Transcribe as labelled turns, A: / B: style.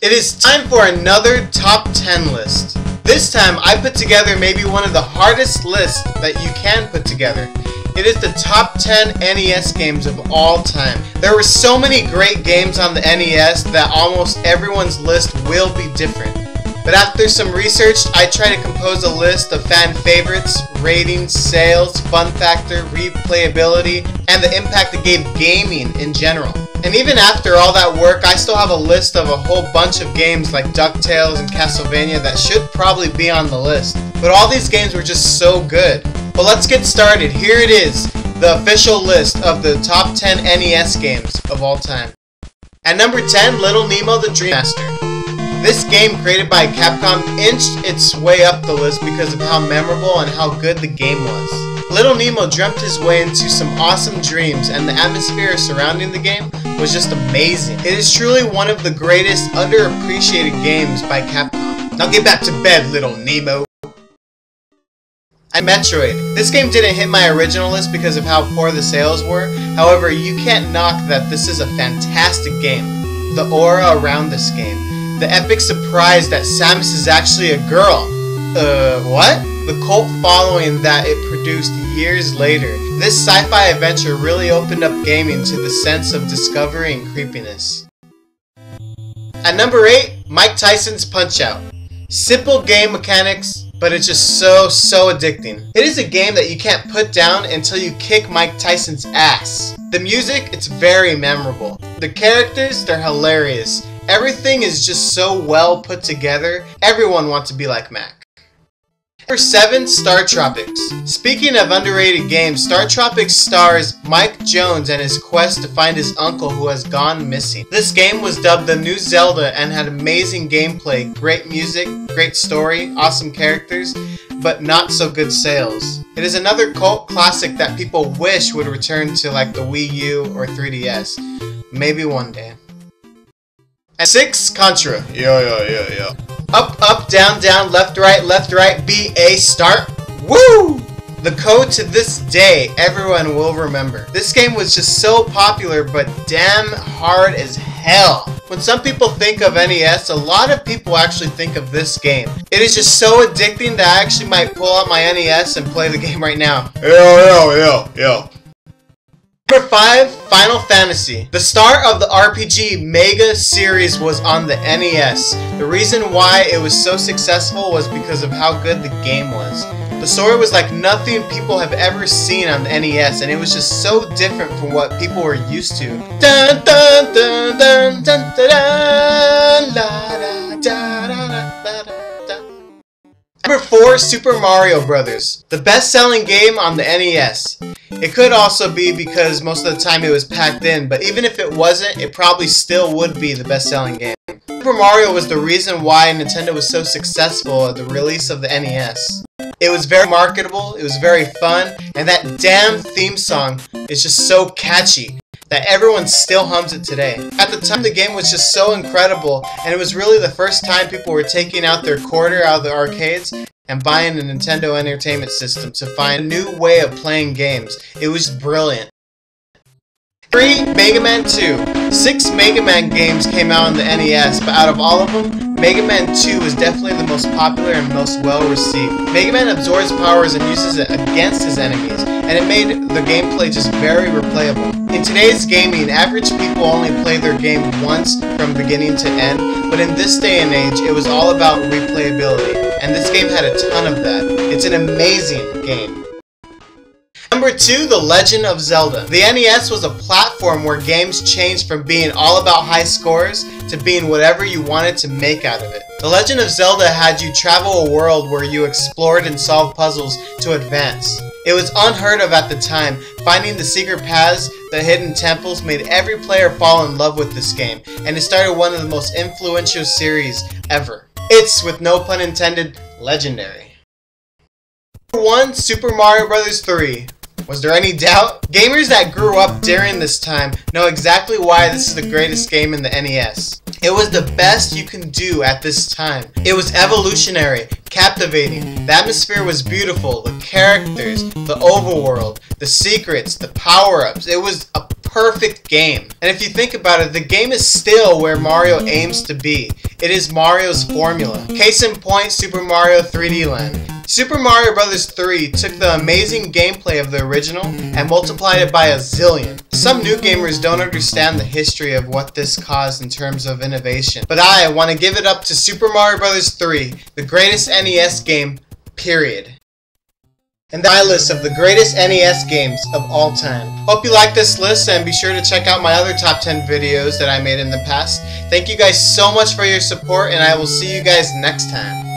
A: It is time for another top 10 list. This time I put together maybe one of the hardest lists that you can put together. It is the top 10 NES games of all time. There were so many great games on the NES that almost everyone's list will be different. But after some research, I try to compose a list of fan favorites, ratings, sales, fun factor, replayability, and the impact it gave gaming in general. And even after all that work, I still have a list of a whole bunch of games like DuckTales and Castlevania that should probably be on the list. But all these games were just so good. But let's get started. Here it is, the official list of the top 10 NES games of all time. At number 10, Little Nemo the Dream Master. This game, created by Capcom, inched its way up the list because of how memorable and how good the game was. Little Nemo dreamt his way into some awesome dreams, and the atmosphere surrounding the game was just amazing. It is truly one of the greatest underappreciated games by Capcom. Now get back to bed, Little Nemo. And Metroid. This game didn't hit my original list because of how poor the sales were. However, you can't knock that this is a fantastic game. The aura around this game. The epic surprise that Samus is actually a girl. What? The cult following that it produced years later. This sci-fi adventure really opened up gaming to the sense of discovery and creepiness. At number 8, Mike Tyson's Punch-Out! Simple game mechanics, but it's just so addicting. It is a game that you can't put down until you kick Mike Tyson's ass. The music, it's very memorable. The characters, they're hilarious. Everything is just so well put together. Everyone wants to be like Mac. Number 7, Startropics. Speaking of underrated games, Startropics stars Mike Jones and his quest to find his uncle who has gone missing. This game was dubbed the new Zelda and had amazing gameplay, great music, great story, awesome characters, but not so good sales. It is another cult classic that people wish would return to like the Wii U or 3DS. Maybe one day. At 6, Contra. Yeah. Up, down, left, right, B, A, start. Woo! The code to this day, everyone will remember. This game was just so popular, but damn hard as hell. When some people think of NES, a lot of people actually think of this game. It is just so addicting that I actually might pull out my NES and play the game right now. Yeah. Number 5, Final Fantasy. The start of the RPG Mega series was on the NES. The reason why it was so successful was because of how good the game was. The story was like nothing people have ever seen on the NES, and it was just so different from what people were used to. Dun, dun, dun, dun, dun, dun, dun, la, da, da, da, da, da. Number 4, Super Mario Bros. The best-selling game on the NES. It could also be because most of the time it was packed in, but even if it wasn't, it probably still would be the best-selling game. Super Mario was the reason why Nintendo was so successful at the release of the NES. It was very marketable, it was very fun, and that damn theme song is just so catchy that everyone still hums it today. At the time, the game was just so incredible, and it was really the first time people were taking out their quarter out of the arcades and buying a Nintendo Entertainment System to find a new way of playing games. It was brilliant. 3, Mega Man 2. 6 Mega Man games came out on the NES, but out of all of them, Mega Man 2 is definitely the most popular and most well-received. Mega Man absorbs powers and uses it against his enemies, and it made the gameplay just very replayable. In today's gaming, average people only play their game once from beginning to end, but in this day and age, it was all about replayability, and this game had a ton of that. It's an amazing game. Number 2, The Legend of Zelda. The NES was a platform where games changed from being all about high scores to being whatever you wanted to make out of it. The Legend of Zelda had you travel a world where you explored and solved puzzles to advance. It was unheard of at the time. Finding the secret paths, the hidden temples made every player fall in love with this game, and it started one of the most influential series ever. It's, with no pun intended, legendary. Number 1, Super Mario Bros. 3. Was there any doubt? Gamers that grew up during this time know exactly why this is the greatest game in the NES. It was the best you can do at this time. It was evolutionary, captivating, the atmosphere was beautiful, the characters, the overworld, the secrets, the power-ups. It was a perfect game. And if you think about it, the game is still where Mario aims to be. It is Mario's formula. Case in point, Super Mario 3D Land. Super Mario Bros. 3 took the amazing gameplay of the original and multiplied it by a zillion. Some new gamers don't understand the history of what this caused in terms of innovation, but I want to give it up to Super Mario Bros. 3, the greatest NES game, period. And that's my list of the greatest NES games of all time. Hope you like this list, and be sure to check out my other top 10 videos that I made in the past. Thank you guys so much for your support, and I will see you guys next time.